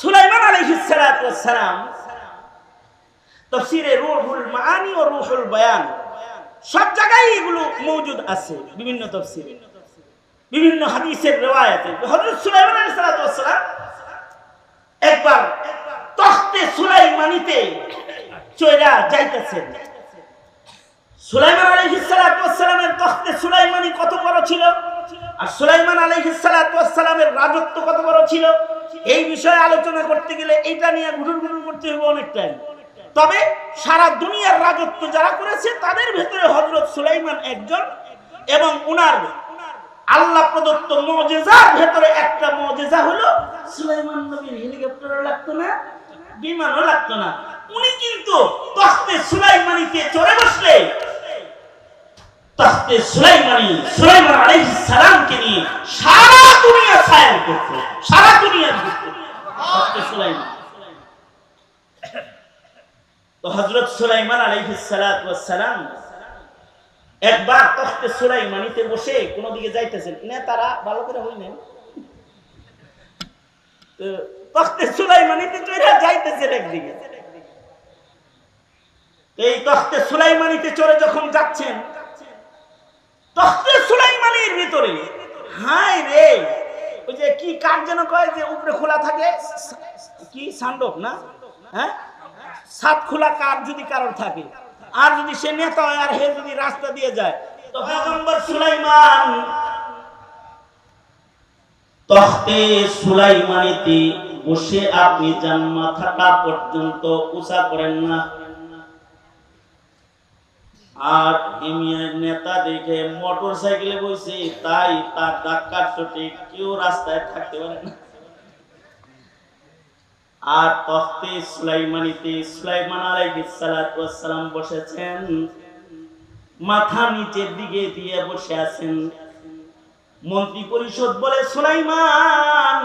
সুলাইমান আলাইহিস সালাতু ওয়াস সালাম তাফসীরে রূহুল মাআনি ও রূহুল বায়ান সব জায়গায় এগুলো মওজুদ আছে, বিভিন্ন তাফসীরে, বিভিন্ন হাদিসের riwayate হযরত সুলাইমান আলাইহিস সালাতু ওয়াস সালাম একবার তখতে সুলাইমানিতে চইরা যাইতেছেন। সুলাইমান আলাইহিস সালাতু ওয়াস সালামের তখতে সুলাইমানি কত বড় ছিল আর সুলাইমান আলাইহিস সালাতু ওয়াস সালামের রাজত্ব কত বড় ছিল, এই বিষয়ে আলোচনা করতে গেলে এটা নিয়ে ঘুরুর করতে হবে অনেক টাইম। তবে সারা দুনিয়ার রাজত্ব যারা করেছে তাদের ভেতরে হযরত সুলাইমান একজন, এবং উনার আল্লাহ প্রদত্ত মুজিজার ভেতরে একটা মুজিজা হলো সুলাইমান নবীর হেলিকপ্টারও লাগতো না, বিমানও লাগতো না। উনি কিন্তু তখতে সুলাইমানিতে চড়ে বসলে তখতে সুলাইমান আলাইহিস সালামকে নিয়ে সারা দুনিয়া ছায়া করত, সারা দুনিয়া ঘুরত তখতে সুলাইমান। তো হযরত সুলাইমান আলাইহিস সালাতু ওয়াস সালাম একবার তখতে সুলাইমানিতে বসে কোন দিকে যাইতেছেন না, তারা ভালো করে হইলেন তো তখতে সুলাইমানিতে চড়ে যাইতেছেন একদিকে। এই তখতে সুলাইমানিতে চড়ে যখন যাচ্ছেন, তখতে সুলাইমানির ভিতরে হায় রে, ওই যে কি কাঠ যেন কয় যে উপরে খোলা থাকে, কি সান্ডক না, হ্যাঁ, সাত খোলা কাঠ যদি কারোর থাকে, আর যদি সে নেতা হয় আর হে যদি রাস্তা দিয়ে যায়, তো পয়গম্বর সুলাইমান তখতে সুলাইমানিতে বসে আপনি যান মাথাটা পর্যন্ত উঁচা করেন না। আর এমিয়ার নেতা দেখে মোটর সাইকেলে বসে, তাই তার ধাক্কা চোটে কেউ রাস্তায় থাকতে পারে না। আর তখতে সুলাইমানিতে সুলাইমান আলাইহিস সালাতু ওয়াস সালাম বসেছেন, মাথা নিচের দিকে দিয়ে বসে আছেন। মন্ত্রী পরিষদ বলে, সুলাইমান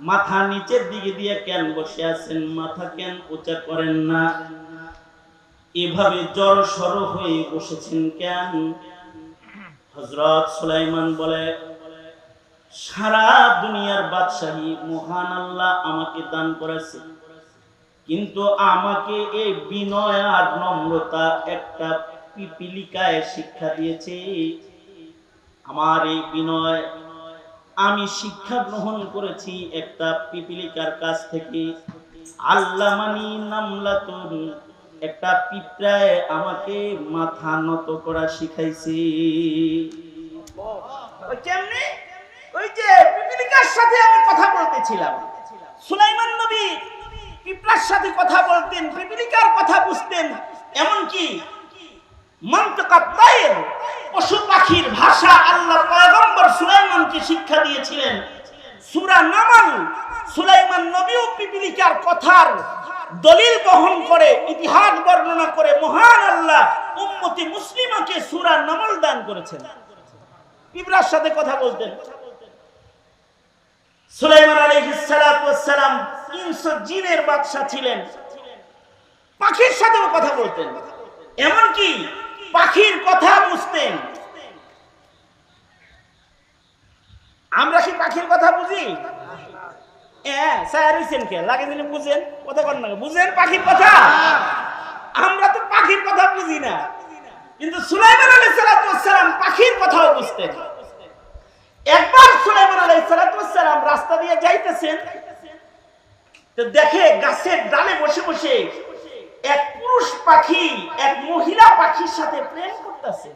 মাথা নিচের দিকে দিয়ে কেন বসে আছেন, মাথা কেন উঁচা করেন না, এভাবে জড়সড় হয়ে বসেছেন কেন? হযরত সুলাইমান বলে, সারা দুনিয়ার বাদশাহী মহান আল্লাহ আমাকে দান করেছে, কিন্তু আমাকে এই বিনয় আর নম্রতা একটা পিপীলিকায় শিক্ষা দিয়েছে। আমার এই বিনয় আমি শিক্ষা গ্রহণ করেছি একটা পিপীলিকার কাছ থেকে। আল্লামানি নামলাতুন, একটা পিঁপড়ায় আমাকে মাথা নত করা শিখাইছে। কেমনে? ওই যে পিপীলিকার সাথে আমি কথা বলতেছিলাম, সুলাইমান নবী পিঁপড়ার সাথে কথা বলতেন, পিপীলিকার কথা বুঝতেন, এমনকি মানতিকাত তায়র পশু পাখির ভাষা আল্লাহ পয়গম্বর সুলাইমানকে শিক্ষা দিয়েছিলেন। সূরা নামল সুলাইমান নবীও পিপীলিকার কথার দলিল বহন করে, ইতিহাস বর্ণনা করে মহান আল্লাহ উম্মতি মুসলিমাকে সূরা নামল দান করেছেন। পিঁপড়ার সাথে কথা বলতেন। সুলাইমান আলাইহিস সালাতু ওয়াস সালাম 300 জিনের বাদশা ছিলেন, পাখির সাথেও কথা বলতেন, এমনকি পাখির কথা বুঝতেন। আমরা কি পাখির কথা বুঝি? বুঝেন কথা কর না, বুঝেন পাখির কথা? আমরা তো পাখির কথা বুঝি না, কিন্তু সুলাইমান আলাইহিস সালাতু ওয়াস সালাম পাখির কথাও বুঝতেন। একবার সুলাইমান আলাইহিস সালাতু ওয়াস সালাম রাস্তা দিয়ে যাইতেছেন, তো দেখে গাছের ডালে বসে বসে এক পুরুষ পাখি এক মহিলা পাখির সাথে প্রেম করতেছে।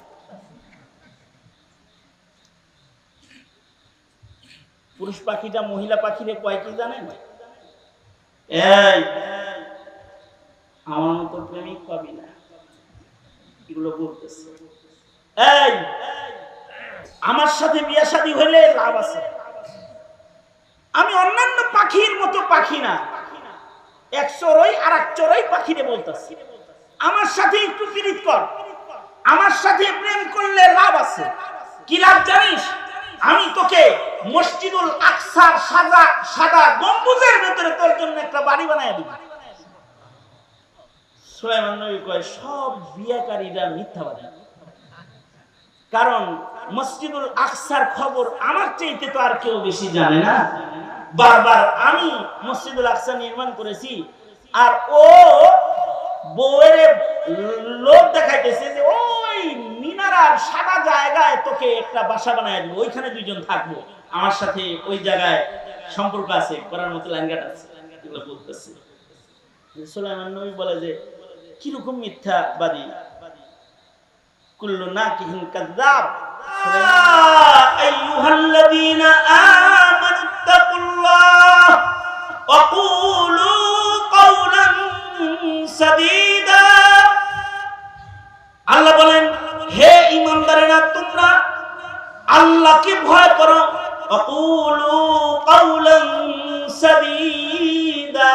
পুরুষ পাখিটা মহিলা পাখিরে কয় কি জানেন? এই আমার মতো প্রেমিক পাবি না, এগুলো বলতেছে। এই আমার সাথে বিয়ে শাদী হইলে লাভ আছে, আমি অন্যান্য পাখির মতো পাখি না, এক চড়ই আর এক চড়ই পাখিরে বলতেছি, আমার সাথে একটু প্রীত কর, আমার সাথে প্রেম করলে লাভ আছে। কি লাভ জানিস? আমি তোকে মসজিদুল আকসার সাদা গম্বুজের ভেতরে তোর জন্য একটা বাড়ি বানায় দিব। সুলাইমান নবী কয়, সব বিয়াকারীরা মিথ্যাবাদী, কারণ মসজিদুল আকসার খবর আমার চাইতে তো আর কেউ বেশি জানে না। বারবার আমি মসজিদুল আকসা নির্মাণ করেছি, আর ও বউয়ের লোক দেখাইতেছে যে ওই মিনারার সাদা জায়গায় তোকে একটা বাসা বানায় দিব, ওইখানে দুইজন থাকবো, আমার সাথে ওই জায়গায় সম্পর্ক আছে, করার মতো লাইনগাট আছে, এগুলো বলতেছে। সুলাইমান নবী বলে যে কিরকম মিথ্যাবাদী, কুল্লু নাকিহিন কাযযাব। আইয়ুহাল্লাযীনা আমানুত্তাকুল্লাহ ওয়া কুলু কাওলান সাদীদা। আল্লাহ বলেন, হে ঈমানদারেরা, তোমরা আল্লাহকে ভয় করো। ওয়া কুলু কাওলান সাদীদা,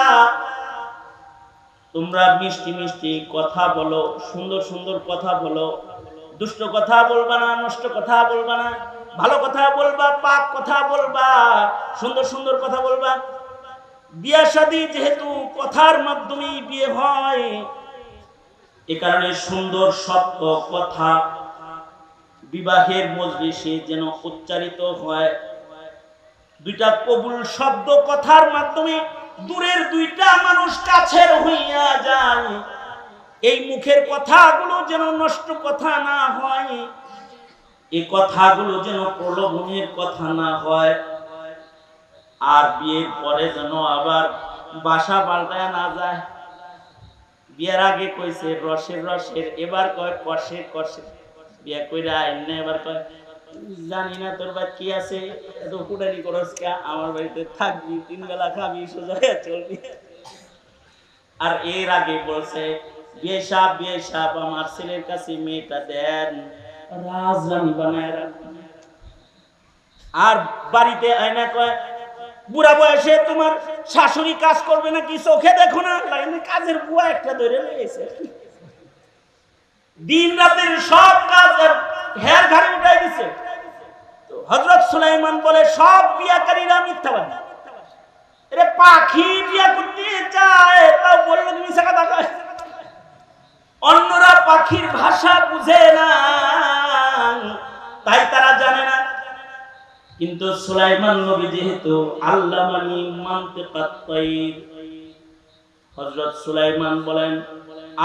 তোমরা মিষ্টি মিষ্টি কথা বলো, সুন্দর সুন্দর কথা বলো, দুষ্ট কথা বলবা না, নষ্ট কথা বলবা না, ভালো কথা বলবা, পাক কথা বলবা, সুন্দর সুন্দর কথা বলবা। বিয়ে শাদী যেহেতু কথার মাধ্যমে বিয়ে হয়, এ কারণে সুন্দর সত্য কথা বিবাহের মজলিসে যেন উচ্চারিত হয়। দুইটা কবুল শব্দ কথার মাধ্যমে দূরের দুইটা মানুষ কাছের হইয়া যায়। এই মুখের কথাগুলো যেন নষ্ট কথা না হয়, এই কথাগুলো যেন প্রলোভনের কথা না হয়, আর বিয়ের পরে যেন আবার বাসা পাল্টায় না যায়। বিয়ের আগে কইছে রসের রসের, এবার কয় কষে কষে। বিয়ে কইরা আইন এবার কয় জানি না তোর বাড়ি কি আছে, এত ফুটানি করস কে, আমার বাড়িতে থাকবি, 3 বেলা খাবি, সোজা চলবি। আর এর আগে বলছে বিয়ে সাহেব আমার ছেলের কাছে মেয়েটা দেন, রাজরানী বানায় রাখবেন। আর বাড়িতে আয়না কয় বুড়া বয়সে তোমার শাশুড়ি কাজ করবে নাকি, চোখে দেখো না, কাজের বুয়া একটা ধরে লেগেছে, দিন রাতের সব কাজ হের ঘাড়ে উঠাই দিছে। তো হযরত সুলাইমান বলে সব বিয়াকারীরা মিথ্যাবাদী। এরে পাখি বিয়া করতে চায়, তাও বললো তুমি মিছা কথা কয়। অন্যরা পাখির ভাষা বুঝে না, তাই তারা জানে না, কিন্তু সুলাইমান নবী যেহেতু আল্লামানি মানতিকাত তায়র, হযরত সুলাইমান বলেন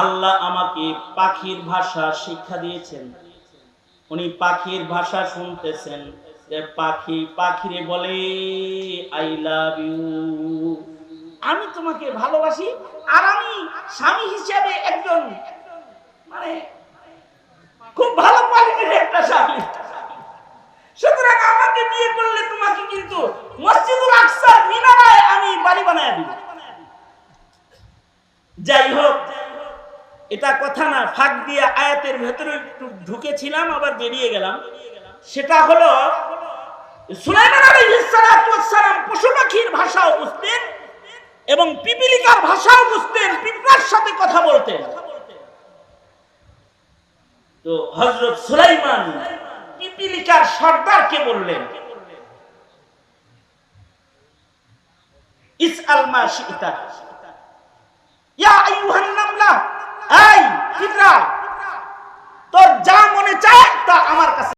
আল্লাহ আমাকে পাখির ভাষা শিক্ষা দিয়েছেন। উনি পাখির ভাষা শুনতেছেন, যে পাখি পাখিরে বলে আই লাভ ইউ, আমি তোমাকে ভালোবাসি, আর আমি স্বামী হিসেবে একজন মানে খুব ভালো কোয়ালিটির একটা স্বামী, সুতরাং আমাকে বিয়ে করলে তোমাকে কিন্তু মসজিদুল আকসার মিনারায় আমি বাড়ি বানায় দিব। যাই হোক, এটা কথা না, ফাঁক দিয়ে আয়াতের ভেতরে একটু ঢুকেছিলাম, আবার বেরিয়ে গেলাম। সেটা হলো সুলাইমান আলাইহিস সালাতু ওয়াস সালাম পশু পাখির ভাষাও বুঝতেন এবং পিপিলিকার ভাষাও বুঝতেন, পিঁপড়ার সাথে কথা বলতেন। তো হযরত সুলাইমান পিপিলিকার সর্দারকে বললেন ইসআল মা শি'তা ইয়া আইয়ুহান নামলা, এই পিঁপড়া, তোর যা মনে চায় তা আমার কাছে